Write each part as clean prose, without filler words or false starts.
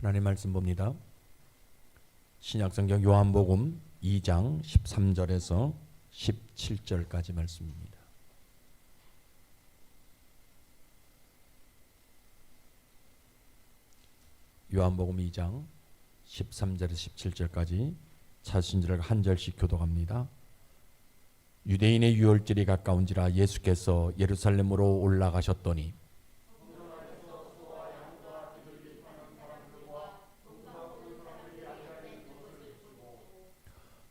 하나님 말씀 봅니다. 신약성경 요한복음 2장 13절에서 17절까지 말씀입니다. 요한복음 2장 13절에서 17절까지 찾으신 줄 한 절씩 교독합니다. 유대인의 유월절이 가까운지라 예수께서 예루살렘으로 올라가셨더니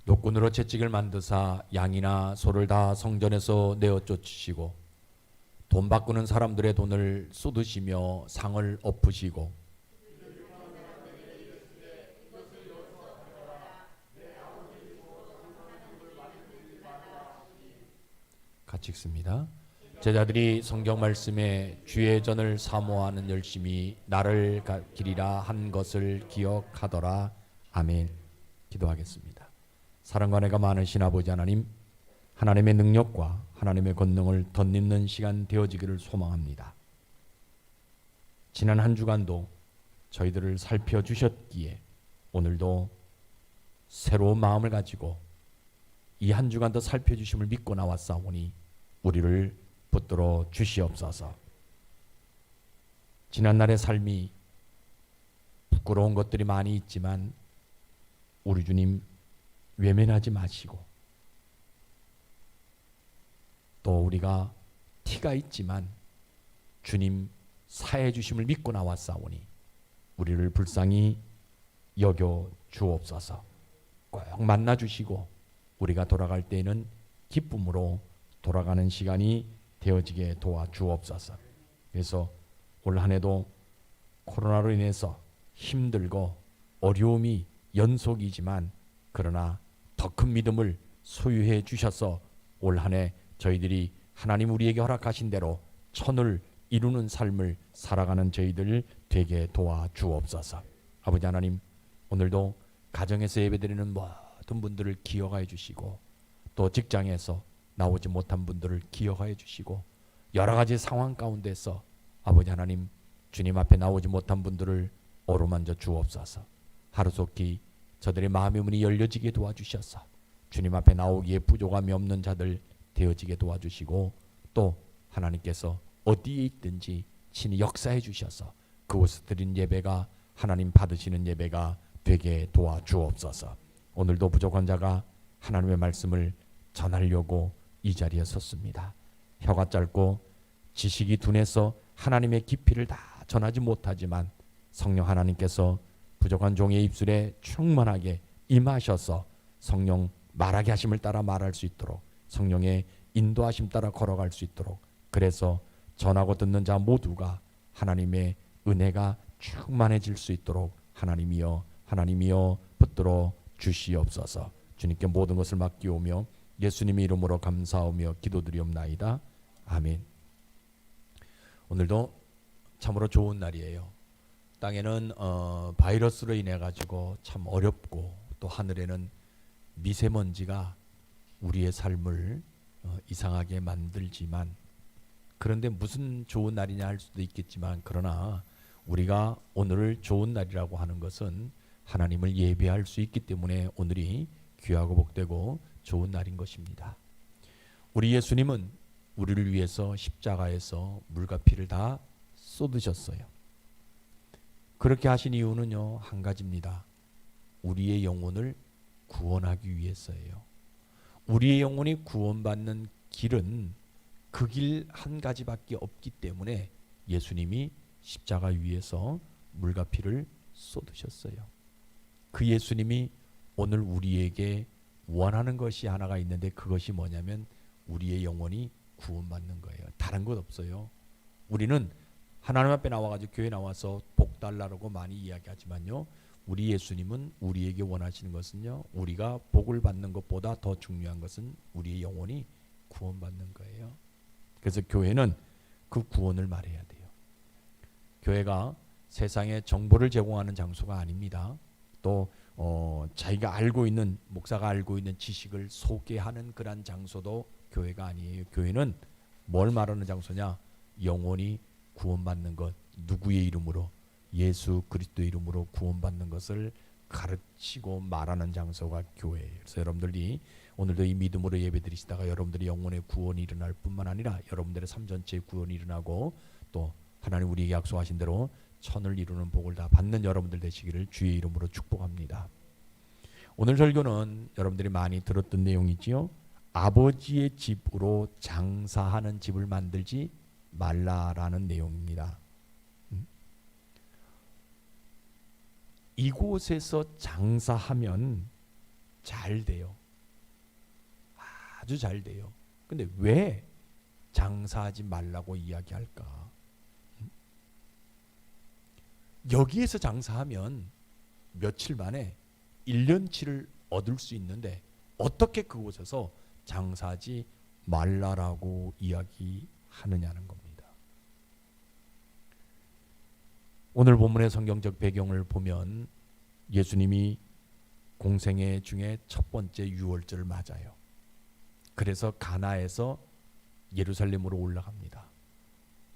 노끈으로 채찍을 만드사 양이나 소를 다 성전에서 내어 쫓으시고 돈 바꾸는 사람들의 돈을 쏟으시며 상을 엎으시고 같이 읽습니다. 제자들이 성경 말씀에 주의 전을 사모하는 열심히 나를 기리라 한 것을 기억하더라. 아멘. 기도하겠습니다. 사랑과 은혜가 많으신 아버지 하나님, 하나님의 능력과 하나님의 권능을 덧입는 시간 되어지기를 소망합니다. 지난 한 주간도 저희들을 살펴주셨기에 오늘도 새로운 마음을 가지고 이 한 주간도 살펴주심을 믿고 나왔사오니 우리를 붙들어 주시옵소서. 지난날의 삶이 부끄러운 것들이 많이 있지만 우리 주님 외면하지 마시고, 또 우리가 티가 있지만 주님 사해 주심을 믿고 나왔사오니 우리를 불쌍히 여겨 주옵소서. 꼭 만나 주시고 우리가 돌아갈 때에는 기쁨으로 돌아가는 시간이 되어지게 도와 주옵소서. 그래서 올 한 해도 코로나로 인해서 힘들고 어려움이 연속이지만 그러나 더 큰 믿음을 소유해 주셔서 올 한 해 저희들이 하나님 우리에게 허락하신 대로 천을 이루는 삶을 살아가는 저희들 되게 도와 주옵소서. 아버지 하나님, 오늘도 가정에서 예배드리는 모든 분들을 기억하여 주시고, 또 직장에서 나오지 못한 분들을 기억하여 주시고, 여러 가지 상황 가운데서 아버지 하나님 주님 앞에 나오지 못한 분들을 어루만져 주옵소서. 하루속히 저들의 마음의 문이 열려지게 도와주셔서 주님 앞에 나오기에 부족함이 없는 자들 되어지게 도와주시고, 또 하나님께서 어디에 있든지 친히 역사해 주셔서 그곳에 드린 예배가 하나님 받으시는 예배가 되게 도와주옵소서. 오늘도 부족한 자가 하나님의 말씀을 전하려고 이 자리에 섰습니다. 혀가 짧고 지식이 둔해서 하나님의 깊이를 다 전하지 못하지만 성령 하나님께서 부족한 종의 입술에 충만하게 임하셔서 성령 말하게 하심을 따라 말할 수 있도록, 성령의 인도하심 따라 걸어갈 수 있도록, 그래서 전하고 듣는 자 모두가 하나님의 은혜가 충만해질 수 있도록 하나님이여 붙들어 주시옵소서. 주님께 모든 것을 맡기오며 예수님의 이름으로 감사하며 기도드리옵나이다. 아멘. 오늘도 참으로 좋은 날이에요. 땅에는 바이러스로 인해 가지고 참 어렵고, 또 하늘에는 미세먼지가 우리의 삶을 이상하게 만들지만, 그런데 무슨 좋은 날이냐 할 수도 있겠지만, 그러나 우리가 오늘을 좋은 날이라고 하는 것은 하나님을 예배할 수 있기 때문에 오늘이 귀하고 복되고 좋은 날인 것입니다. 우리 예수님은 우리를 위해서 십자가에서 물과 피를 다 쏟으셨어요. 그렇게 하신 이유는요, 한 가지입니다. 우리의 영혼을 구원하기 위해서예요. 우리의 영혼이 구원받는 길은 그 길 한 가지밖에 없기 때문에 예수님이 십자가 위에서 물과 피를 쏟으셨어요. 그 예수님이 오늘 우리에게 원하는 것이 하나가 있는데, 그것이 뭐냐면 우리의 영혼이 구원받는 거예요. 다른 것 없어요. 우리는 하나님 앞에 나와가지고 교회 나와서 복 달라고 많이 이야기하지만요, 우리 예수님은 우리에게 원하시는 것은요, 우리가 복을 받는 것보다 더 중요한 것은 우리의 영혼이 구원받는 거예요. 그래서 교회는 그 구원을 말해야 돼요. 교회가 세상에 정보를 제공하는 장소가 아닙니다. 또 자기가 알고 있는, 목사가 알고 있는 지식을 소개하는 그런 장소도 교회가 아니에요. 교회는 뭘 말하는 장소냐? 영혼이 구원받는 것. 누구의 이름으로? 예수 그리스도 이름으로 구원받는 것을 가르치고 말하는 장소가 교회예요. 그래서 여러분들이 오늘도 이 믿음으로 예배드리시다가 여러분들이 영혼의 구원이 일어날 뿐만 아니라 여러분들의 삶 전체의 구원이 일어나고 또 하나님 우리에게 약속하신 대로 천을 이루는 복을 다 받는 여러분들 되시기를 주의 이름으로 축복합니다. 오늘 설교는 여러분들이 많이 들었던 내용이지요. 아버지의 집으로 장사하는 집을 만들지 말라라는 내용입니다. 이곳에서 장사하면 잘 돼요. 아주 잘 돼요. 근데 왜 장사하지 말라고 이야기할까? 여기에서 장사하면 며칠 만에 1년치를 얻을 수 있는데 어떻게 그곳에서 장사하지 말라라고 이야기하느냐는 겁니다. 오늘 본문의 성경적 배경을 보면 예수님이 공생애 중에 첫 번째 유월절을 맞아요. 그래서 가나에서 예루살렘으로 올라갑니다.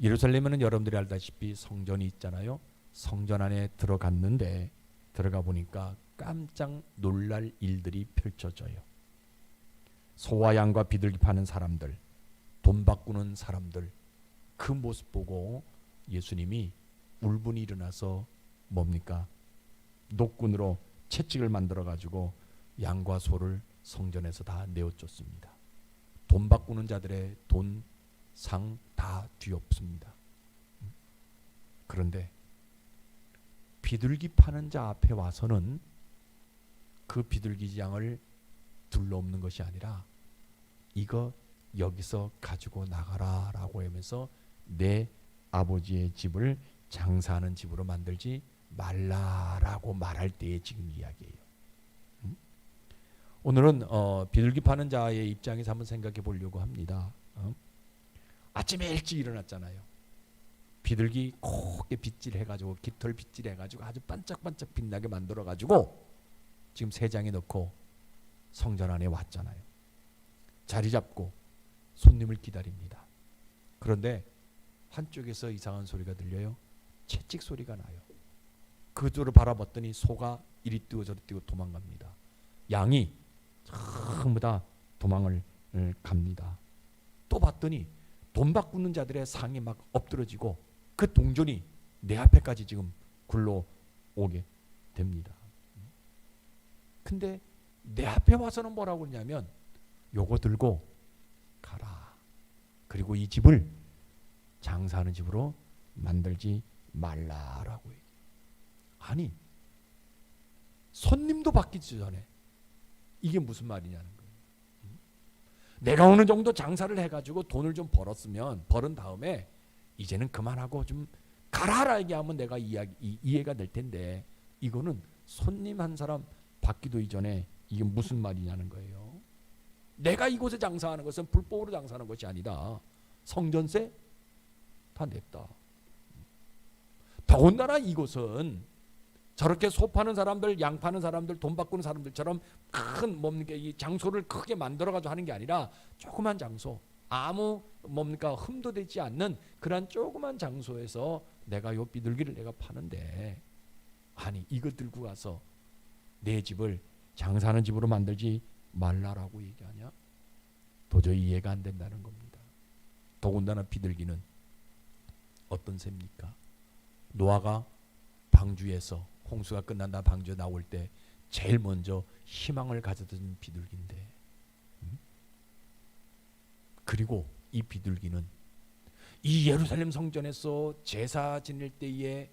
예루살렘에는 여러분들이 알다시피 성전이 있잖아요. 성전 안에 들어갔는데 들어가 보니까 깜짝 놀랄 일들이 펼쳐져요. 소와 양과 비둘기 파는 사람들, 돈 바꾸는 사람들, 그 모습 보고 예수님이 울분이 일어나서 뭡니까? 노끈으로 채찍을 만들어 가지고 양과 소를 성전에서 다 내어쫓습니다. 돈 바꾸는 자들의 돈, 상 다 뒤엎습니다. 그런데 비둘기 파는 자 앞에 와서는 그 비둘기 양을 둘러엎는 것이 아니라 이거 여기서 가지고 나가라 라고 하면서 내 아버지의 집을 장사하는 집으로 만들지 말라라고 말할 때의 지금 이야기예요. 오늘은 비둘기 파는 자의 입장에서 한번 생각해 보려고 합니다. 아침에 일찍 일어났잖아요. 비둘기 곱게 빗질해가지고 깃털 빗질해가지고 아주 반짝반짝 빛나게 만들어가지고 지금 세 장에 넣고 성전 안에 왔잖아요. 자리 잡고 손님을 기다립니다. 그런데 한쪽에서 이상한 소리가 들려요. 채찍 소리가 나요. 그쪽으로 바라봤더니 소가 이리 뛰고 저리 뛰고 도망갑니다. 양이 전부 다 도망을 갑니다. 또 봤더니 돈 바꾸는 자들의 상이 막 엎드러지고 그 동전이 내 앞에까지 지금 굴러오게 됩니다. 근데 내 앞에 와서는 뭐라고 그러냐면 요거 들고 가라. 그리고 이 집을 장사하는 집으로 만들지 말라라고 얘기해요. 아니 손님도 바뀌지 전에 이게 무슨 말이냐는 거예요. 내가 어느 정도 장사를 해가지고 돈을 좀 벌은 다음에 이제는 그만하고 좀 가라라 얘기하면 내가 이해가 될 텐데 이거는 손님 한 사람 받기도 이전에 이게 무슨 말이냐는 거예요. 내가 이곳에 장사하는 것은 불법으로 장사하는 것이 아니다. 성전세 다 냈다. 더군다나 이곳은 저렇게 소 파는 사람들, 양 파는 사람들, 돈 바꾸는 사람들처럼 큰 뭡니까 이 장소를 크게 만들어 가지고 하는 게 아니라 조그만 장소, 아무 뭡니까 흠도 되지 않는 그런 조그만 장소에서 내가 요 비둘기를 내가 파는데 아니 이거 들고 가서 내 집을 장사하는 집으로 만들지 말라라고 얘기하냐? 도저히 이해가 안 된다는 겁니다. 더군다나 비둘기는 어떤 새입니까? 노아가 방주에서 홍수가 끝난다 방주에 나올 때 제일 먼저 희망을 가졌던 비둘기인데 그리고 이 비둘기는 이 예루살렘 성전에서 제사 지낼 때에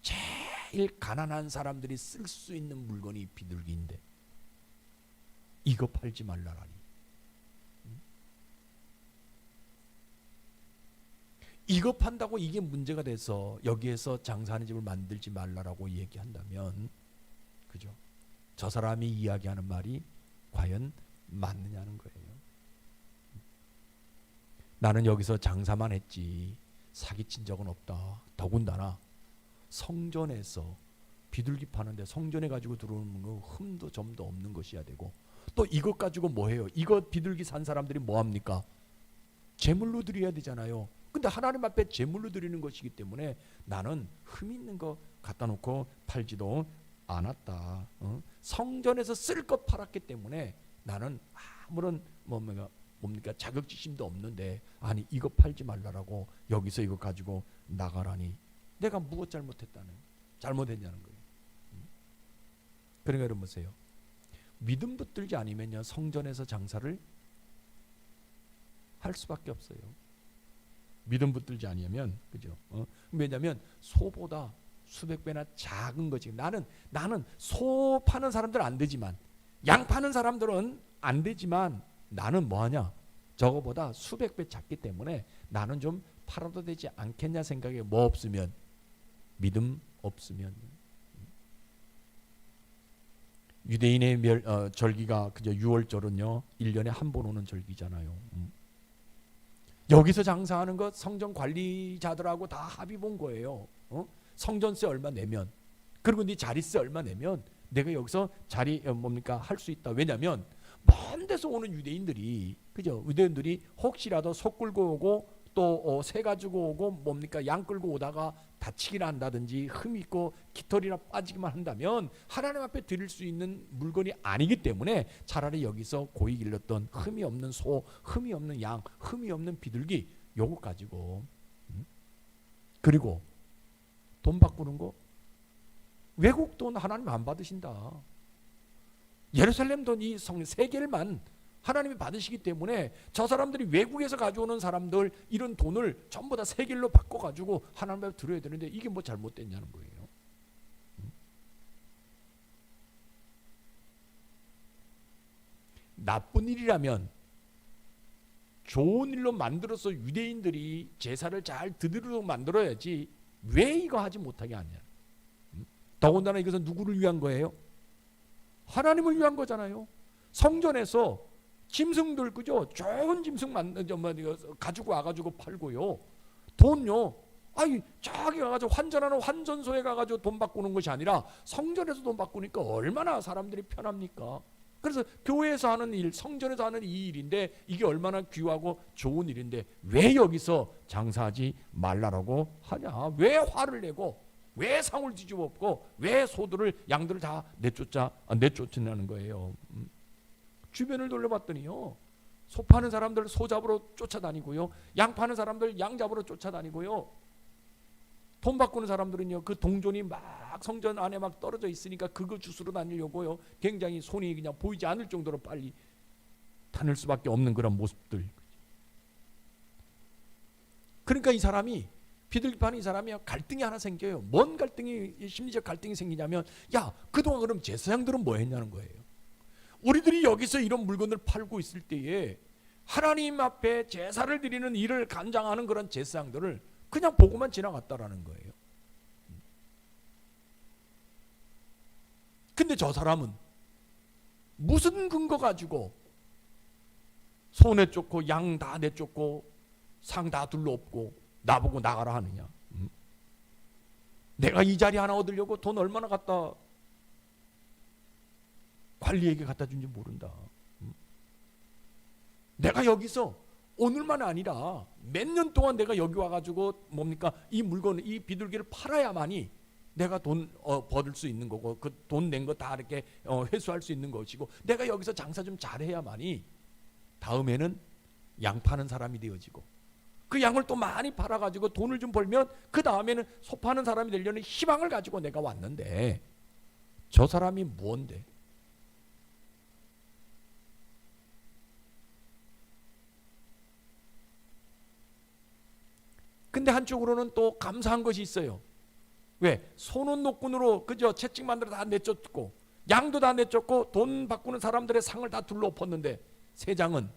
제일 가난한 사람들이 쓸 수 있는 물건이 비둘기인데 이거 팔지 말라라니. 이거 판다고 이게 문제가 돼서 여기에서 장사하는 집을 만들지 말라라고 얘기한다면 그죠? 저 사람이 이야기하는 말이 과연 맞느냐는 거예요. 나는 여기서 장사만 했지 사기친 적은 없다. 더군다나 성전에서 비둘기 파는데 성전에 가지고 들어오는 거 흠도 점도 없는 것이야 되고 또 이것 가지고 뭐 해요? 이거 비둘기 산 사람들이 뭐 합니까? 제물로 드려야 되잖아요. 근데 하나님 앞에 제물로 드리는 것이기 때문에 나는 흠 있는 거 갖다 놓고 팔지도 않았다. 성전에서 쓸 것 팔았기 때문에 나는 아무런 뭡니까 자격지심도 없는데, 아니 이거 팔지 말라라고 여기서 이거 가지고 나가라니 내가 무엇 잘못했냐는 거예요. 그러니까 여러분 보세요. 믿음 붙들지 않으면요 성전에서 장사를 할 수밖에 없어요. 믿음 붙들지 아니하면, 그죠? 왜냐하면 소보다 수백 배나 작은 거지. 나는 소 파는 사람들은 안 되지만, 양 파는 사람들은 안 되지만, 나는 뭐하냐? 저거보다 수백 배 작기 때문에 나는 좀 팔아도 되지 않겠냐 생각에, 뭐 없으면, 믿음 없으면. 유대인의 절기가 그저 6월절은요 1년에 한 번 오는 절기잖아요. 여기서 장사하는 것 성전 관리자들하고 다 합의 본 거예요. 성전세 얼마 내면, 그리고 네 자리세 얼마 내면 내가 여기서 자리 할 수 있다. 왜냐하면 먼 데서 오는 유대인들이, 그죠? 유대인들이 혹시라도 소 끌고 오고 또 새 가지고 오고 양 끌고 오다가 다치기나 한다든지 흠 있고 깃털이나 빠지기만 한다면 하나님 앞에 드릴 수 있는 물건이 아니기 때문에 차라리 여기서 고이 길렀던 흠이 없는 소, 흠이 없는 양, 흠이 없는 비둘기 요거 가지고, 그리고 돈 바꾸는 거, 외국 돈 하나님 안 받으신다. 예루살렘 돈 이 세겔만 하나님이 받으시기 때문에 저 사람들이 외국에서 가져오는 사람들 이런 돈을 전부 다 세겔로 바꿔가지고 하나님 앞에 드려야 되는데 이게 뭐 잘못됐냐는 거예요. 나쁜 일이라면 좋은 일로 만들어서 유대인들이 제사를 잘 드리도록 만들어야지 왜 이거 하지 못하게 하냐. 더군다나 이것은 누구를 위한 거예요? 하나님을 위한 거잖아요. 성전에서 짐승들, 그죠? 좋은 짐승 가지고 와가지고 팔고요. 돈요. 저기 가가지고 환전하는 환전소에 가가지고 돈 바꾸는 것이 아니라 성전에서 돈 바꾸니까 얼마나 사람들이 편합니까? 그래서 교회에서 하는 일, 성전에서 하는 이 일인데 이게 얼마나 귀하고 좋은 일인데 왜 여기서 장사하지 말라라고 하냐? 왜 화를 내고 왜 상을 뒤집어 엎고 왜 소들을 양들을 다 내쫓으냐는 거예요. 주변을 돌려봤더니요 소 파는 사람들 소 잡으러 쫓아다니고요, 양 파는 사람들 양 잡으러 쫓아다니고요, 돈 바꾸는 사람들은요 그 동전이 막 성전 안에 막 떨어져 있으니까 그거 주스러 다니려고요 굉장히 손이 그냥 보이지 않을 정도로 빨리 다닐 수밖에 없는 그런 모습들. 그러니까 이 사람이, 비둘기 파는 이 사람이 갈등이 하나 생겨요. 뭔 갈등이, 심리적 갈등이 생기냐면, 야 그동안 그럼 제사장들은 뭐 했냐는 거예요. 우리들이 여기서 이런 물건을 팔고 있을 때에 하나님 앞에 제사를 드리는 일을 감당하는 그런 제사장들을 그냥 보고만 지나갔다라는 거예요. 근데 저 사람은 무슨 근거 가지고 소 내쫓고 양 다 내쫓고 상 다 둘러엎고 나보고 나가라 하느냐. 내가 이 자리 하나 얻으려고 돈 얼마나 갖다 관리에게 갖다 준지 모른다. 내가 여기서 오늘만 아니라 몇 년 동안 내가 여기 와가지고 이 물건을, 이 비둘기를 팔아야만이 내가 돈 벌을 수 있는 거고 그 돈 낸 거 다 이렇게 회수할 수 있는 것이고, 내가 여기서 장사 좀 잘해야만이 다음에는 양 파는 사람이 되어지고 그 양을 또 많이 팔아가지고 돈을 좀 벌면 그 다음에는 소 파는 사람이 되려는 희망을 가지고 내가 왔는데 저 사람이 뭔데? 근데 한쪽으로는 또 감사한 것이 있어요. 왜? 소는 노끈으로 그저 채찍 만들어 다 내쫓고 양도 다 내쫓고 돈 바꾸는 사람들의 상을 다 둘러엎었는데 세장은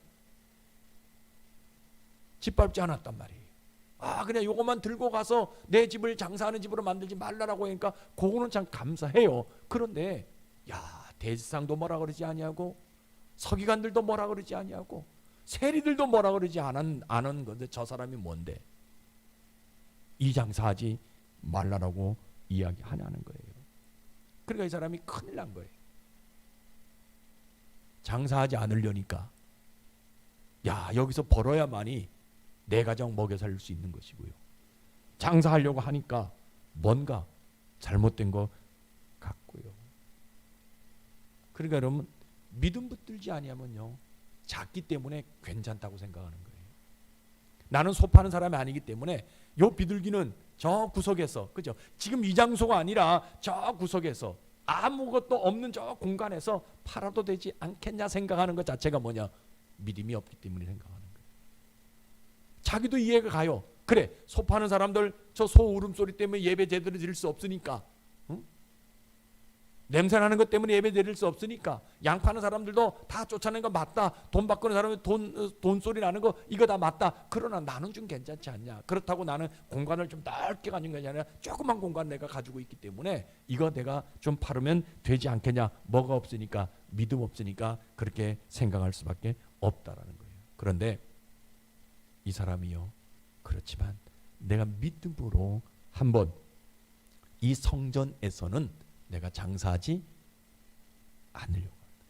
짓밟지 않았단 말이에요. 그냥 요것만 들고 가서 내 집을 장사하는 집으로 만들지 말라라고 하니까 그거는 참 감사해요. 그런데 대제사장도 뭐라 그러지 아니하고 서기관들도 뭐라 그러지 아니하고 세리들도 뭐라 그러지 않은 건데 저 사람이 뭔데 이 장사하지 말라라고 이야기하냐는 거예요. 그러니까 이 사람이 큰일 난 거예요. 장사하지 않으려니까 여기서 벌어야만이 내 가정 먹여 살릴 수 있는 것이고요. 장사하려고 하니까 뭔가 잘못된 것 같고요. 그러니까 여러분, 믿음 붙들지 아니하면요, 작기 때문에 괜찮다고 생각하는 거예요. 나는 소 파는 사람이 아니기 때문에 요 비둘기는 저 구석에서, 그죠? 지금 이 장소가 아니라 저 구석에서 아무것도 없는 저 공간에서 팔아도 되지 않겠냐 생각하는 것 자체가 뭐냐? 믿음이 없기 때문에 생각하는 거예요. 자기도 이해가 가요. 그래, 소 파는 사람들 저 소 울음소리 때문에 예배 제대로 드릴 수 없으니까, 응? 냄새나는 것 때문에 예배 드릴 수 없으니까, 양 파는 사람들도 다 쫓아내는 거 맞다, 돈 바꾸는 사람은 돈 소리 나는 거 이거 다 맞다. 그러나 나는 좀 괜찮지 않냐. 그렇다고 나는 공간을 좀 넓게 가진 것이 아니라 조그만 공간 내가 가지고 있기 때문에 이거 내가 좀 팔으면 되지 않겠냐. 뭐가 없으니까, 믿음 없으니까 그렇게 생각할 수밖에 없다라는 거예요. 그런데 이 사람이요, 그렇지만 내가 믿음으로 한번 이 성전에서는 내가 장사하지 않으려고 합니다.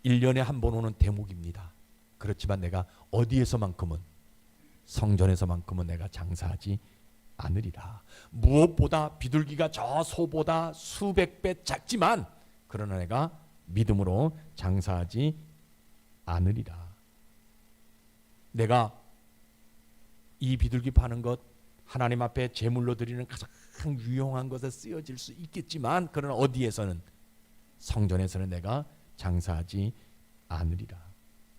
1년에 한 번 오는 대목입니다. 그렇지만 내가 어디에서만큼은, 성전에서만큼은 내가 장사하지 않으리라. 무엇보다 비둘기가 저 소보다 수백 배 작지만 그러나 내가 믿음으로 장사하지 않으리라. 내가 이 비둘기 파는 것 하나님 앞에 제물로 드리는 가장 유용한 것에 쓰여질 수 있겠지만 그러나 어디에서는, 성전에서는 내가 장사하지 않으리라.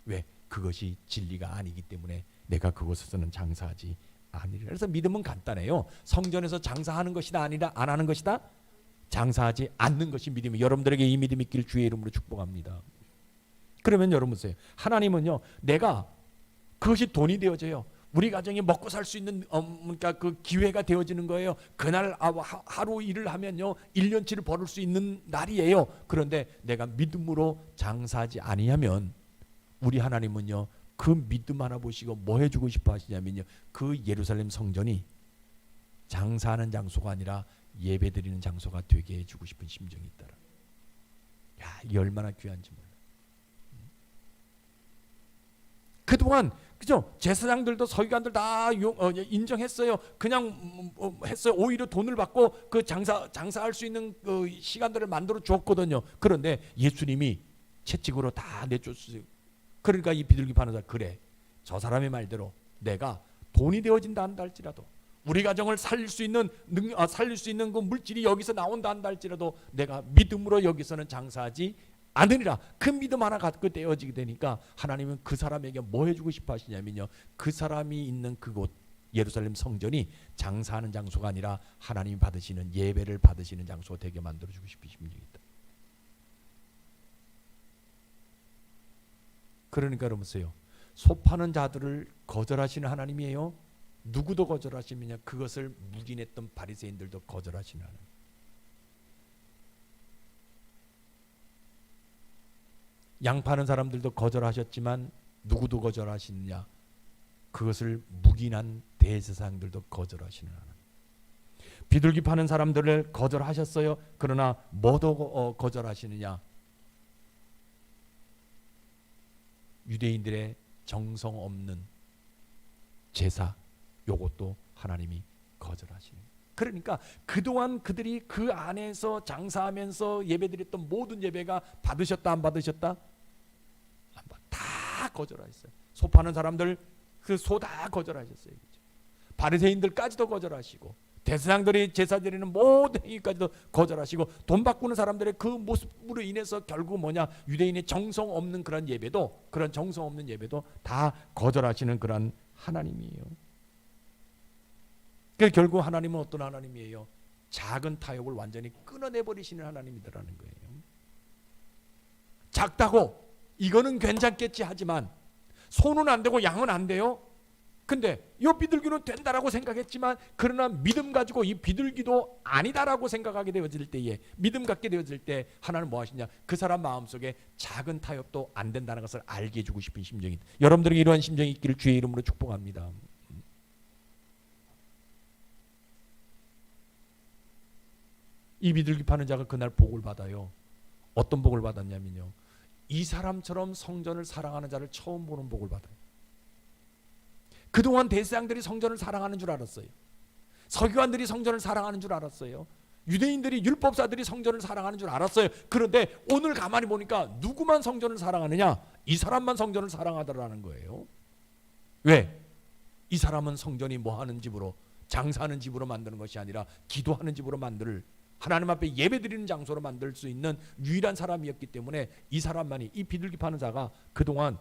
왜? 그것이 진리가 아니기 때문에 내가 그곳에서는 장사하지 않으리라. 그래서 믿음은 간단해요. 성전에서 장사하는 것이다 아니라 안 하는 것이다? 장사하지 않는 것이 믿음이. 여러분들에게 이 믿음이 있기를 주의 이름으로 축복합니다. 그러면 여러분 보세요. 하나님은요, 내가 그것이 돈이 되어져요. 우리 가정이 먹고 살 수 있는 그러니까 그 기회가 되어지는 거예요. 그날 하루 일을 하면요 1년치를 벌을 수 있는 날이에요. 그런데 내가 믿음으로 장사하지 아니하면 우리 하나님은요 그 믿음 하나 보시고 뭐 해주고 싶어 하시냐면요, 그 예루살렘 성전이 장사하는 장소가 아니라 예배드리는 장소가 되게 해주고 싶은 심정이 있더라. 야, 이게 얼마나 귀한지 몰라. 그동안 그죠? 제사장들도 서기관들 다 인정했어요. 그냥 했어요. 오히려 돈을 받고 그 장사할 수 있는 그 시간들을 만들어 주었거든요. 그런데 예수님이 채찍으로 다 내쫓으세요. 그러니까 이 비둘기 파는 사람, 그래, 저 사람의 말대로 내가 돈이 되어진다 한다 할지라도, 우리 가정을 살릴 수 있는 그 물질이 여기서 나온다 한다 할지라도 내가 믿음으로 여기서는 장사하지 않으리라. 그 믿음 하나 갖고 떼어지게 되니까 하나님은 그 사람에게 뭐 해주고 싶어 하시냐면요, 그 사람이 있는 그곳 예루살렘 성전이 장사하는 장소가 아니라 하나님이 받으시는 예배를 받으시는 장소가 되게 만들어주고 싶으신 심정이 있다. 그러니까 여러분요, 소 파는 자들을 거절하시는 하나님이에요. 누구도 거절하시느냐? 그것을 묵인했던 바리새인들도 거절하시는 하나님. 양 파는 사람들도 거절하셨지만 누구도 거절하시느냐? 그것을 묵인한 대제사장들도 거절하시는 하나님. 비둘기 파는 사람들을 거절하셨어요. 그러나 뭐도 거절하시느냐? 유대인들의 정성 없는 제사, 요것도 하나님이 거절하시는. 그러니까 그동안 그들이 그 안에서 장사하면서 예배드렸던 모든 예배가 받으셨다 안 받으셨다? 다 거절하셨어요. 소 파는 사람들 그 소 다 거절하셨어요. 바리새인들까지도 거절하시고 대제사장들이 제사 드리는 모든 행위까지도 거절하시고 돈 바꾸는 사람들의 그 모습으로 인해서 결국 뭐냐, 유대인의 정성 없는 그런 예배도, 그런 정성 없는 예배도 다 거절하시는 그런 하나님이에요. 그러니까 결국 하나님은 어떤 하나님이에요? 작은 타협을 완전히 끊어내버리시는 하나님이더라는 거예요. 작다고 이거는 괜찮겠지 하지만 소는 안 되고 양은 안 돼요. 근데 이 비둘기는 된다라고 생각했지만 그러나 믿음 가지고 이 비둘기도 아니다라고 생각하게 되어질 때에, 믿음 갖게 되어질 때 하나님 뭐 하시냐, 그 사람 마음속에 작은 타협도 안 된다는 것을 알게 해주고 싶은 심정이, 여러분들에게 이러한 심정이 있기를 주의 이름으로 축복합니다. 이 비둘기 파는 자가 그날 복을 받아요. 어떤 복을 받았냐면요, 이 사람처럼 성전을 사랑하는 자를 처음 보는 복을 받아요. 그동안 대제사장들이 성전을 사랑하는 줄 알았어요. 서기관들이 성전을 사랑하는 줄 알았어요. 유대인들이, 율법사들이 성전을 사랑하는 줄 알았어요. 그런데 오늘 가만히 보니까 누구만 성전을 사랑하느냐? 이 사람만 성전을 사랑하더라는 거예요. 왜? 이 사람은 성전이 뭐 하는 집으로, 장사하는 집으로 만드는 것이 아니라 기도하는 집으로 만들, 하나님 앞에 예배드리는 장소로 만들 수 있는 유일한 사람이었기 때문에 이 사람만이, 이 비둘기 파는 자가 그동안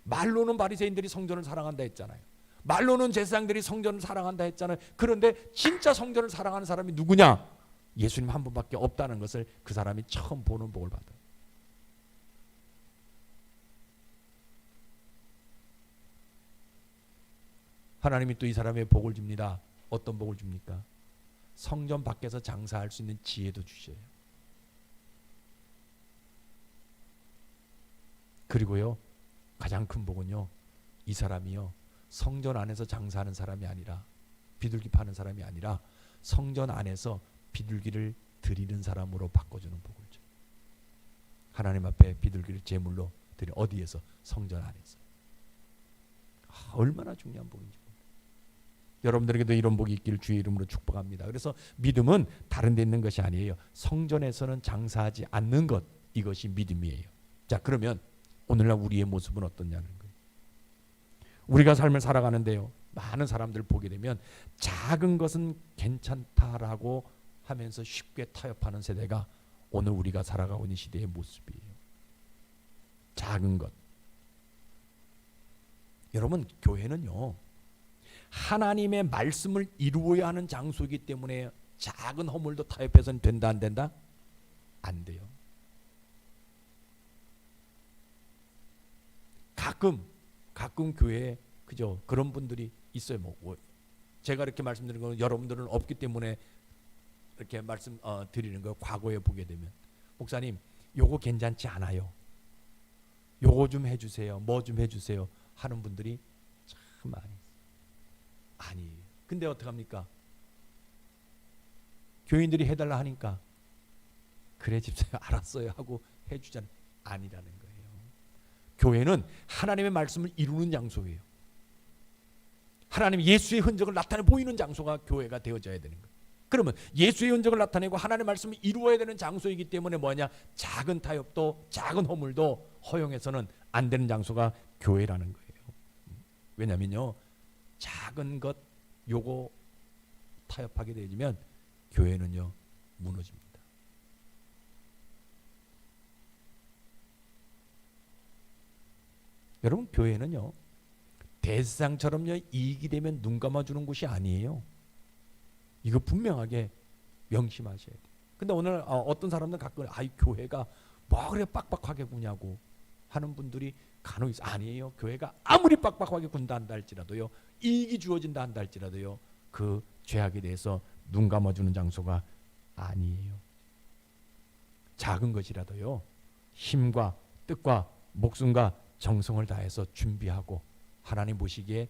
말로는 바리새인들이 성전을 사랑한다 했잖아요. 말로는 제사장들이 성전을 사랑한다 했잖아요. 그런데 진짜 성전을 사랑하는 사람이 누구냐? 예수님 한 분밖에 없다는 것을 그 사람이 처음 보는 복을 받아요. 하나님이 또 이 사람의 복을 줍니다. 어떤 복을 줍니까? 성전 밖에서 장사할 수 있는 지혜도 주셔요. 그리고요, 가장 큰 복은요, 이 사람이요, 성전 안에서 장사하는 사람이 아니라, 비둘기 파는 사람이 아니라 성전 안에서 비둘기를 드리는 사람으로 바꿔주는 복을 줘요. 하나님 앞에 비둘기를 제물로 드려. 어디에서? 성전 안에서. 얼마나 중요한 복인지. 여러분들에게도 이런 복이 있기를 주의 이름으로 축복합니다. 그래서 믿음은 다른 데 있는 것이 아니에요. 성전에서는 장사하지 않는 것, 이것이 믿음이에요. 자, 그러면 오늘날 우리의 모습은 어떠냐는 거예요. 우리가 삶을 살아가는데요, 많은 사람들 보게 되면 작은 것은 괜찮다라고 하면서 쉽게 타협하는 세대가 오늘 우리가 살아가고 있는 시대의 모습이에요. 작은 것. 여러분, 교회는요, 하나님의 말씀을 이루어야 하는 장소이기 때문에 작은 허물도 타협해서는 된다, 안 된다? 안 돼요. 가끔 교회에 그죠, 그런 분들이 있어요. 뭐 제가 이렇게 말씀드리는 건 여러분들은 없기 때문에 이렇게 말씀 드리는 거. 과거에 보게 되면, 목사님 요거 괜찮지 않아요, 요거 좀 해주세요, 뭐 좀 해주세요 하는 분들이 참 많이 있어요. 아니에요. 근데 어떡합니까? 교인들이 해달라 하니까 그래 집사님 알았어요 하고 해주잖아요. 아니라는 거예요. 교회는 하나님의 말씀을 이루는 장소예요. 하나님 예수의 흔적을 나타내 보이는 장소가 교회가 되어져야 되는 거예요. 그러면 예수의 흔적을 나타내고 하나님의 말씀을 이루어야 되는 장소이기 때문에 뭐냐? 작은 타협도 작은 허물도 허용해서는 안 되는 장소가 교회라는 거예요. 왜냐면요, 작은 것 요거 타협하게 되면 교회는요 무너집니다. 여러분, 교회는요 대세상처럼요 이익이 되면 눈 감아주는 곳이 아니에요. 이거 분명하게 명심하셔야 돼요. 근데 오늘 어떤 사람들 가끔 아이 교회가 뭐 그래 빡빡하게 구냐고 하는 분들이 간혹 있어. 아니에요. 교회가 아무리 빡빡하게 군다 한다 할지라도요, 이익이 주어진다 한다 할지라도요, 그 죄악에 대해서 눈 감아주는 장소가 아니에요. 작은 것이라도요 힘과 뜻과 목숨과 정성을 다해서 준비하고 하나님 보시기에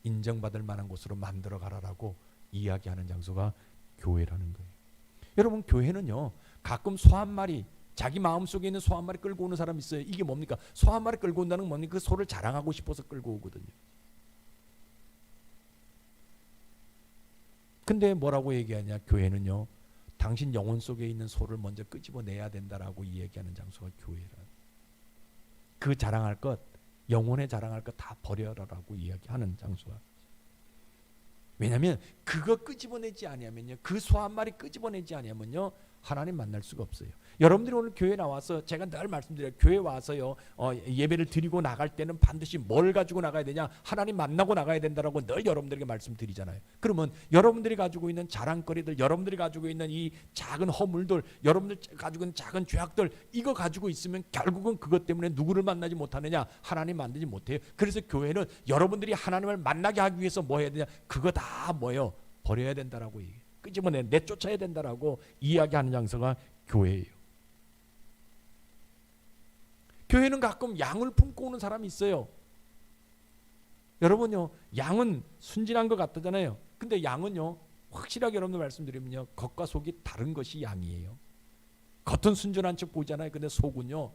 인정받을 만한 곳으로 만들어 가라라고 이야기하는 장소가 교회라는 거예요. 여러분, 교회는요 가끔 소 한 마리, 자기 마음속에 있는 소 한 마리 끌고 오는 사람이 있어요. 이게 뭡니까? 소 한 마리 끌고 온다는 건 뭡니까? 그 소를 자랑하고 싶어서 끌고 오거든요. 근데 뭐라고 얘기하냐? 교회는요 당신 영혼 속에 있는 소를 먼저 끄집어내야 된다라고 이야기하는 장소가 교회라. 그 자랑할 것, 영혼에 자랑할 것 다 버려라라고 이야기하는 장소가. 왜냐하면 그거 끄집어내지 아니하면요, 그 소 한 마리 끄집어내지 아니하면요 하나님 만날 수가 없어요. 여러분들이 오늘 교회 나와서, 제가 늘 말씀드려요, 교회 와서요 예배를 드리고 나갈 때는 반드시 뭘 가지고 나가야 되냐? 하나님 만나고 나가야 된다라고 늘 여러분들에게 말씀드리잖아요. 그러면 여러분들이 가지고 있는 자랑거리들, 여러분들이 가지고 있는 이 작은 허물들, 여러분들 가지고 있는 작은 죄악들, 이거 가지고 있으면 결국은 그것 때문에 누구를 만나지 못하느냐? 하나님 만나지 못해요. 그래서 교회는 여러분들이 하나님을 만나게 하기 위해서 뭐 해야 되냐? 그거 다 뭐예요? 버려야 된다라고 얘기해요. 끄집어내 내쫓아야 된다라고 이야기하는 장소가 교회예요. 교회는 가끔 양을 품고 오는 사람이 있어요. 여러분요, 양은 순진한 것 같잖아요. 근데 양은요, 확실하게 여러분들 말씀드리면요, 겉과 속이 다른 것이 양이에요. 겉은 순전한 척 보이잖아요. 근데 속은요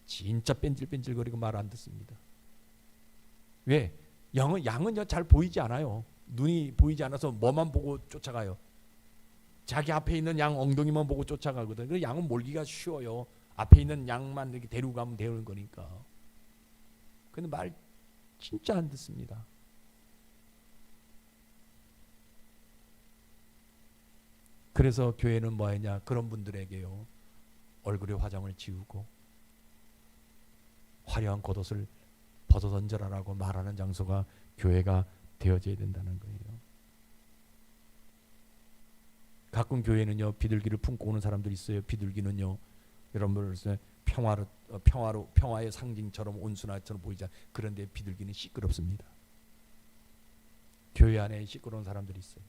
진짜 뺀질뺀질거리고 말 안 듣습니다. 왜? 양은요 잘 보이지 않아요. 눈이 보이지 않아서 뭐만 보고 쫓아가요. 자기 앞에 있는 양 엉덩이만 보고 쫓아가거든. 그 양은 몰기가 쉬워요. 앞에 있는 양만 이렇게 데리고 가면 되는 거니까. 근데 말 진짜 안 듣습니다. 그래서 교회는 뭐 하냐? 그런 분들에게요 얼굴에 화장을 지우고 화려한 겉옷을 벗어 던져라라고 말하는 장소가 교회가 되어져야 된다는 거예요. 가끔 교회는요 비둘기를 품고 오는 사람들이 있어요. 비둘기는요 여러분 평화의 상징처럼 온순하처럼 보이자. 그런데 비둘기는 시끄럽습니다. 교회 안에 시끄러운 사람들이 있어요.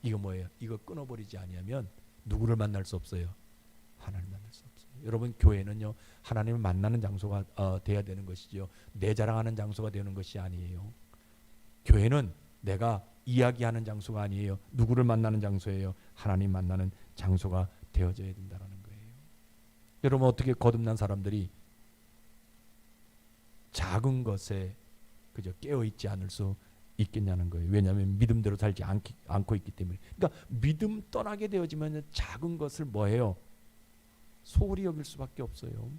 이거 뭐예요? 이거 끊어버리지 아니하면 누구를 만날 수 없어요? 하나님 만날 수 없어요. 여러분 교회는요 하나님을 만나는 장소가 돼야 되는 것이죠. 내 자랑하는 장소가 되는 것이 아니에요. 교회는 내가 이야기하는 장소가 아니에요. 누구를 만나는 장소예요? 하나님 만나는 장소가 되어져야 된다는 거예요. 여러분 어떻게 거듭난 사람들이 작은 것에 그저 깨어있지 않을 수 있겠냐는 거예요. 왜냐하면 믿음대로 살지 않고 있기 때문에. 그러니까 믿음 떠나게 되어지면 작은 것을 뭐해요? 소홀히 여길 수밖에 없어요.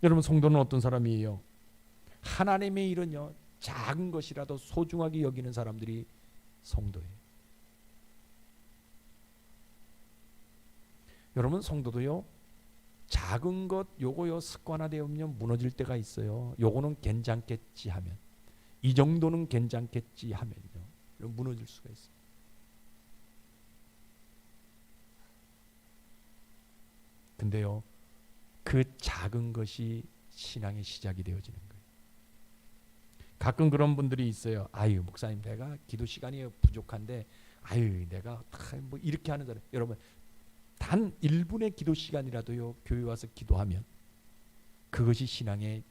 여러분 성도는 어떤 사람이에요? 하나님의 일은요 작은 것이라도 소중하게 여기는 사람들이 성도예요. 여러분 성도도요 작은 것 요거요 습관화되면 무너질 때가 있어요. 요거는 괜찮겠지 하면, 이 정도는 괜찮겠지 하면요 무너질 수가 있어요. 근데요 그 작은 것이 신앙의 시작이 되어지는 거예요. 가끔 그런 분들이 있어요. 아유 목사님 내가 기도 시간이 부족한데 아유 내가 뭐 이렇게 하는 사람. 여러분 단 1분의 기도 시간이라도요 교회 와서 기도하면 그것이 신앙의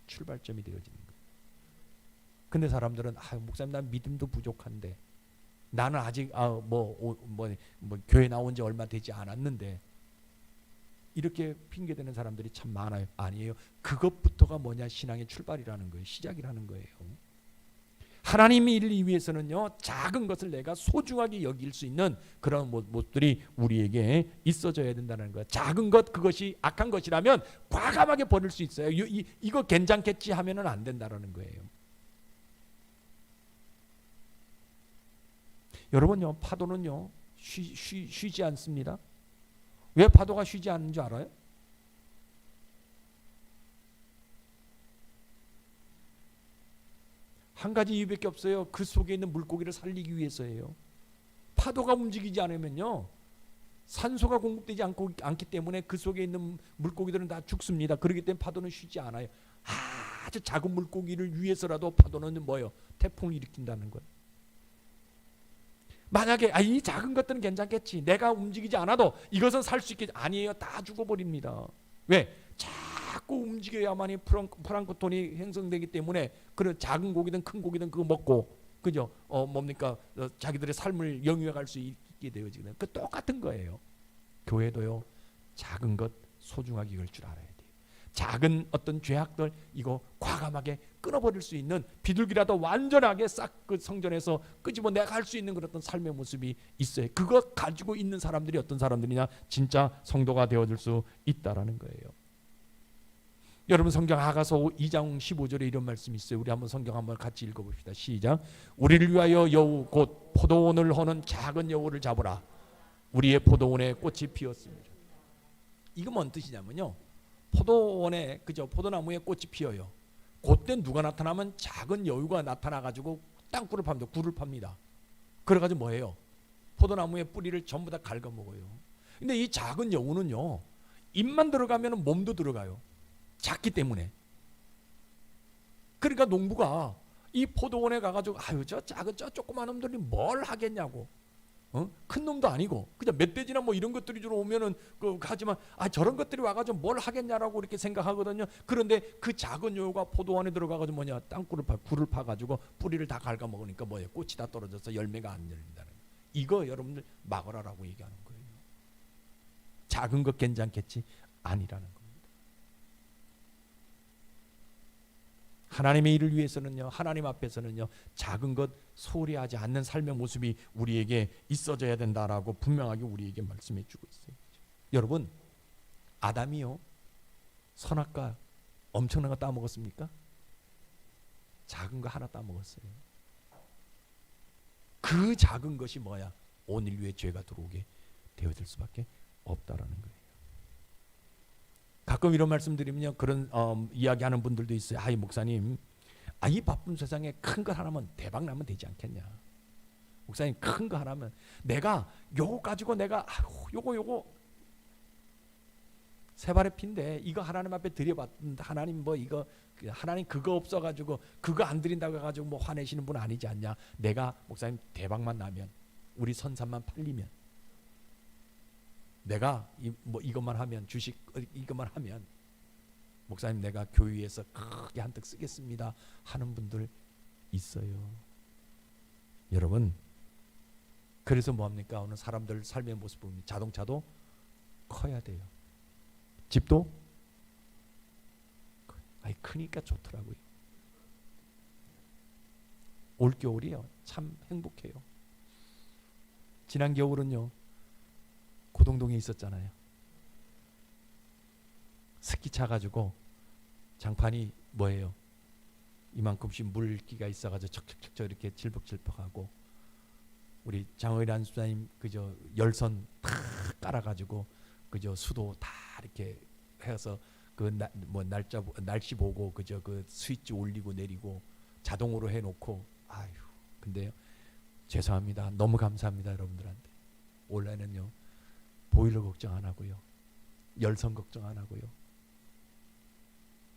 출발점이 되어지는 거예요. 근데 사람들은 아유 목사님 난 믿음도 부족한데 나는 아직 교회 나온 지 얼마 되지 않았는데 이렇게 핑계대는 사람들이 참 많아요. 아니에요. 그것부터가 뭐냐? 신앙의 출발이라는 거예요. 시작이라는 거예요. 하나님의 일을 위해서는요 작은 것을 내가 소중하게 여길 수 있는 그런 모습들이 우리에게 있어져야 된다는 거예요. 작은 것 그것이 악한 것이라면 과감하게 버릴 수 있어요. 이거 괜찮겠지 하면은 안 된다는 거예요. 여러분요 파도는요 쉬지 않습니다. 왜 파도가 쉬지 않는 줄 알아요? 한 가지 이유밖에 없어요. 그 속에 있는 물고기를 살리기 위해서예요. 파도가 움직이지 않으면요 산소가 공급되지 않기 때문에 그 속에 있는 물고기들은 다 죽습니다. 그렇기 때문에 파도는 쉬지 않아요. 아주 작은 물고기를 위해서라도 파도는 뭐예요? 태풍을 일으킨다는 거예요. 만약에 이 작은 것들은 괜찮겠지, 내가 움직이지 않아도 이것은 살 수 있겠지. 아니에요. 다 죽어버립니다. 왜? 자꾸 움직여야만이 플랑크톤이 형성되기 때문에 그런 작은 고기든 큰 고기든 그거 먹고 그죠? 자기들의 삶을 영위해갈 수 있게 되어지는 그 똑같은 거예요. 교회도요 작은 것 소중하게 여길 줄 알아야 돼요. 작은 어떤 죄악들 이거 과감하게 끊어버릴 수 있는, 비둘기라도 완전하게 싹 그 성전에서 끄집어내갈 수 있는 그런 어떤 삶의 모습이 있어요. 그것 가지고 있는 사람들이 어떤 사람들이냐? 진짜 성도가 되어줄 수 있다라는 거예요. 여러분 성경 아가서 2장 15절에 이런 말씀이 있어요. 우리 한번 성경 한번 같이 읽어봅시다. 시작. 우리를 위하여 여우 곧 포도원을 허는 작은 여우를 잡으라. 우리의 포도원에 꽃이 피었습니다. 이거 뭔 뜻이냐면요, 포도원에 그죠 포도나무에 꽃이 피어요. 그때 누가 나타나면 작은 여우가 나타나가지고 땅굴을 팝니다. 굴을 팝니다. 그래가지고 뭐예요? 포도나무의 뿌리를 전부 다 갉아먹어요. 근데 이 작은 여우는요 입만 들어가면 몸도 들어가요. 작기 때문에. 그러니까 농부가 이 포도원에 가가지고 아유 저 작은 저 조그만 놈들이 뭘 하겠냐고, 큰 놈도 아니고 그냥 멧돼지나 뭐 이런 것들이 주로 오면은 하지만 저런 것들이 와가지고 뭘 하겠냐라고 이렇게 생각하거든요. 그런데 그 작은 여우가 포도원에 들어가가지고 뭐냐 굴을 파가지고 뿌리를 다 갉아먹으니까 뭐예요? 꽃이 다 떨어져서 열매가 안 열린다는 거예요. 이거 여러분들 막으라라고 얘기하는 거예요. 작은 것 괜찮겠지? 아니라는 겁니다. 하나님의 일을 위해서는요, 하나님 앞에서는요, 작은 것 소홀히 하지 않는 삶의 모습이 우리에게 있어져야 된다라고 분명하게 우리에게 말씀해 주고 있어요. 여러분, 아담이요, 선악과 엄청난 거 따먹었습니까? 작은 거 하나 따먹었어요. 그 작은 것이 뭐야? 온 인류의 죄가 들어오게 되어질 수밖에 없다라는 거예요. 가끔 이런 말씀드리면요, 그런 이야기하는 분들도 있어요. 아이 목사님, 이 바쁜 세상에 큰 거 하나면 대박 나면 되지 않겠냐? 목사님, 큰 거 하나면 내가 요거 가지고 내가 요거 세 발의 피인데 이거 하나님 앞에 드려봤는데 하나님 뭐 이거 하나님 그거 없어가지고 그거 안 드린다고 해가지고 뭐 화내시는 분 아니지 않냐? 내가 목사님 대박만 나면 우리 선산만 팔리면 내가 뭐 이것만 하면 주식 이것만 하면 목사님 내가 교회에서 크게 한턱 쓰겠습니다 하는 분들 있어요. 여러분, 그래서 뭐합니까? 오늘 사람들 삶의 모습 보면 자동차도 커야 돼요. 집도 크니까 좋더라고요. 올 겨울이요, 참 행복해요. 지난 겨울은요, 고동동에 있었잖아요. 스키 차가지고 장판이 뭐예요? 이만큼씩 물기가 있어가지고 척척척 이렇게 질퍽질퍽하고, 우리 장의란 수사님 그저 열선 다 깔아가지고 그저 수도 다 이렇게 해서 그 뭐 날씨 보고 그저 그 스위치 올리고 내리고 자동으로 해놓고, 아유, 근데요, 죄송합니다. 너무 감사합니다 여러분들한테. 올해는요, 보일러 걱정 안 하고요, 열선 걱정 안 하고요.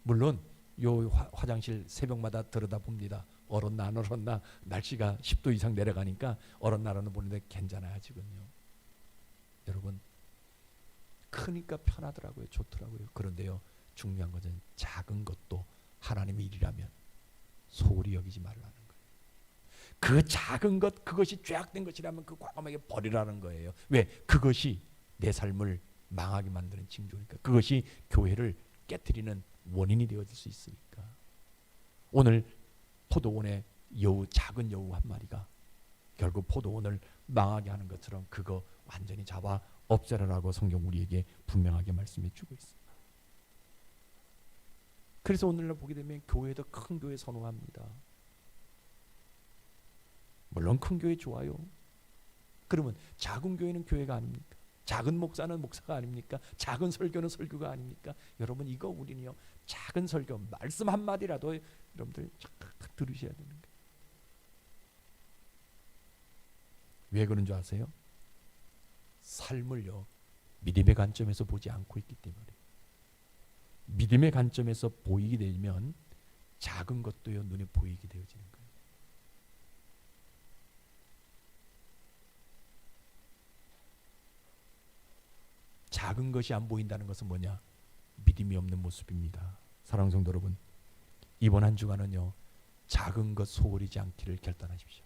물론 요 화장실 새벽마다 들여다 봅니다. 얼었나 안 얼었나. 날씨가 10도 이상 내려가니까 얼었나 안 얼었나 보는데 괜찮아요 지금요. 여러분, 크니까 편하더라고요. 좋더라고요. 그런데요, 중요한 것은 작은 것도 하나님의 일이라면 소홀히 여기지 말라는 거예요. 그 작은 것, 그것이 죄악된 것이라면 그 과감하게 버리라는 거예요. 왜? 그것이 내 삶을 망하게 만드는 징조니까. 그것이 교회를 깨트리는 원인이 되어질 수 있으니까. 오늘 포도원의 여우, 작은 여우 한 마리가 결국 포도원을 망하게 하는 것처럼 그거 완전히 잡아 없애라라고 성경 우리에게 분명하게 말씀해 주고 있습니다. 그래서 오늘날 보게 되면 교회도 큰 교회 선호합니다. 물론 큰 교회 좋아요. 그러면 작은 교회는 교회가 아닙니까? 작은 목사는 목사가 아닙니까? 작은 설교는 설교가 아닙니까? 여러분, 이거 우리는요, 작은 설교 말씀 한마디라도 여러분들 착착 들으셔야 되는 거예요. 왜 그런 줄 아세요? 삶을요, 믿음의 관점에서 보지 않고 있기 때문에. 믿음의 관점에서 보이게 되면 작은 것도요, 눈에 보이게 되어지는 거예요. 작은 것이 안 보인다는 것은 뭐냐? 믿음이 없는 모습입니다. 사랑하는 성도 여러분, 이번 한 주간은요, 작은 것 소홀히지 않기를 결단하십시오.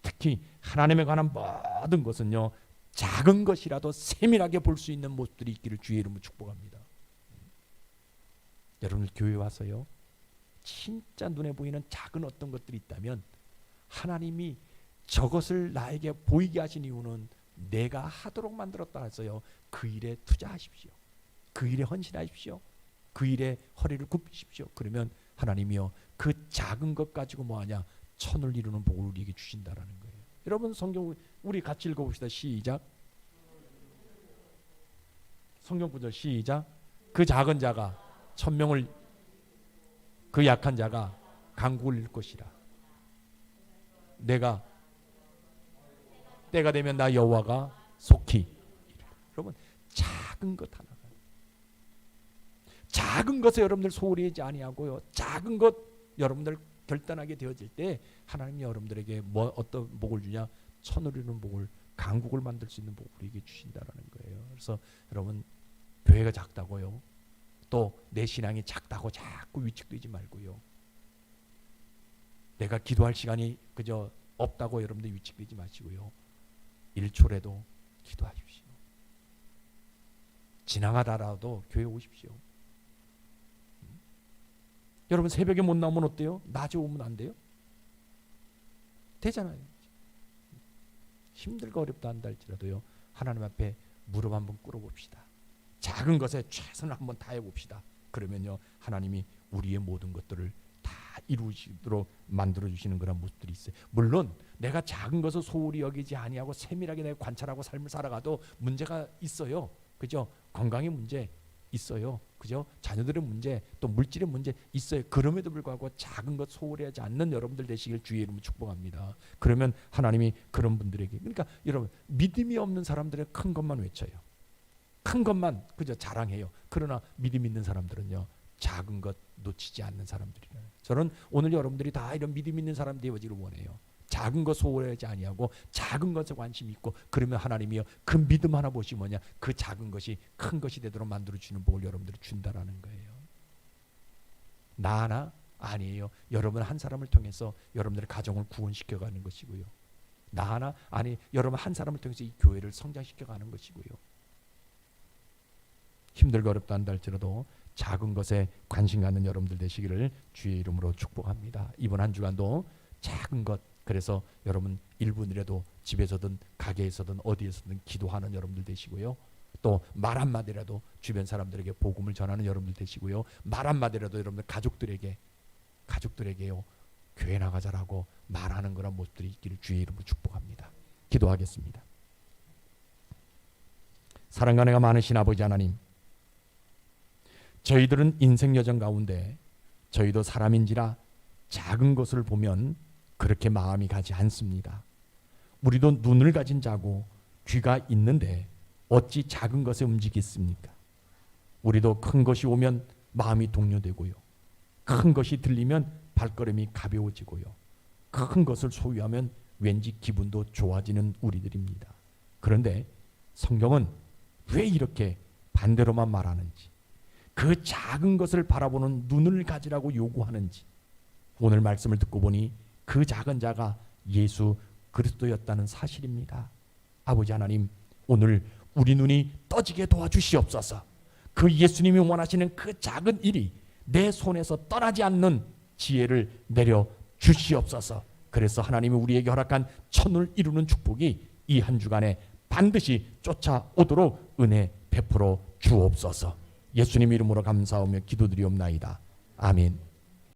특히 하나님에 관한 모든 것은요, 작은 것이라도 세밀하게 볼 수 있는 모습들이 있기를 주의 이름으로 축복합니다. 여러분, 교회 와서요, 진짜 눈에 보이는 작은 어떤 것들이 있다면 하나님이 저것을 나에게 보이게 하신 이유는 내가 하도록 만들었다 해서요, 그 일에 투자하십시오. 그 일에 헌신하십시오. 그 일에 허리를 굽히십시오. 그러면 하나님이요, 그 작은 것 가지고 뭐하냐? 천을 이루는 복을 우리에게 주신다라는 거예요. 여러분, 성경 우리 같이 읽어봅시다. 시작. 성경 구절 시작. 그 작은 자가 천명을, 그 약한 자가 강국을 이룰 것이라. 내가 때가 되면 나 여호와가 속히. 여러분, 작은 것 하나가, 작은 것에 여러분들 소홀히 하지 아니하고요, 작은 것 여러분들 결단하게 되어질 때 하나님이 여러분들에게 어떤 복을 주냐? 천을 이루는 복을, 강국을 만들 수 있는 복을 우리에게 주신다라는 거예요. 그래서 여러분, 교회가 작다고요, 또 내 신앙이 작다고 자꾸 위축되지 말고요, 내가 기도할 시간이 그저 없다고 여러분들 위축되지 마시고요, 1초라도 기도하십시오. 지나가다라도 교회 오십시오. 여러분 새벽에 못 나오면 어때요? 낮에 오면 안 돼요? 되잖아요. 힘들고 어렵다 한다 할지라도요, 하나님 앞에 무릎 한번 꿇어봅시다. 작은 것에 최선을 한번 다해봅시다. 그러면요, 하나님이 우리의 모든 것들을 다 이루시도록 만들어주시는 그런 모습들이 있어요. 물론 내가 작은 것을 소홀히 여기지 아니하고 세밀하게 내가 관찰하고 삶을 살아가도 문제가 있어요. 그죠? 건강의 문제 있어요. 그죠? 자녀들의 문제, 또 물질의 문제 있어요. 그럼에도 불구하고 작은 것 소홀히 하지 않는 여러분들 되시길 주의 이름으로 축복합니다. 그러면 하나님이 그런 분들에게, 그러니까 여러분 믿음이 없는 사람들은 큰 것만 외쳐요. 큰 것만 그저 자랑해요. 그러나 믿음 있는 사람들은요, 작은 것 놓치지 않는 사람들이에요. 저는 오늘 여러분들이 다 이런 믿음 있는 사람 되어지기를 원해요. 작은 것 소홀하지 아니하고 작은 것에 관심 있고, 그러면 하나님이요, 그 믿음 하나 보시 뭐냐, 그 작은 것이 큰 것이 되도록 만들어 주는 복을 여러분들이 준다라는 거예요. 나 하나 아니에요. 여러분 한 사람을 통해서 여러분들의 가정을 구원시켜 가는 것이고요. 나 하나 아니, 여러분 한 사람을 통해서 이 교회를 성장시켜 가는 것이고요. 힘들고 어렵다 한다 할지라도 작은 것에 관심 갖는 여러분들 되시기를 주의 이름으로 축복합니다. 이번 한 주간도 작은 것, 그래서 여러분 1분이라도 집에서든 가게에서든 어디에서든 기도하는 여러분들 되시고요. 또 말 한마디라도 주변 사람들에게 복음을 전하는 여러분들 되시고요. 말 한마디라도 여러분들 가족들에게요, 교회 나가자라고 말하는 그런 모습들이 있기를 주의 이름으로 축복합니다. 기도하겠습니다. 사랑과 은혜가 많으신 아버지 하나님, 저희들은 인생 여정 가운데 저희도 사람인지라 작은 것을 보면 그렇게 마음이 가지 않습니다. 우리도 눈을 가진 자고 귀가 있는데 어찌 작은 것에 움직이겠습니까? 우리도 큰 것이 오면 마음이 동요되고요, 큰 것이 들리면 발걸음이 가벼워지고요, 큰 것을 소유하면 왠지 기분도 좋아지는 우리들입니다. 그런데 성경은 왜 이렇게 반대로만 말하는지, 그 작은 것을 바라보는 눈을 가지라고 요구하는지, 오늘 말씀을 듣고 보니 그 작은 자가 예수 그리스도였다는 사실입니다. 아버지 하나님, 오늘 우리 눈이 떠지게 도와주시옵소서. 그 예수님이 원하시는 그 작은 일이 내 손에서 떠나지 않는 지혜를 내려 주시옵소서. 그래서 하나님이 우리에게 허락한 천을 이루는 축복이 이 한 주간에 반드시 쫓아오도록 은혜 베풀어 주옵소서. 예수님 이름으로 감사하며 기도드리옵나이다. 아멘.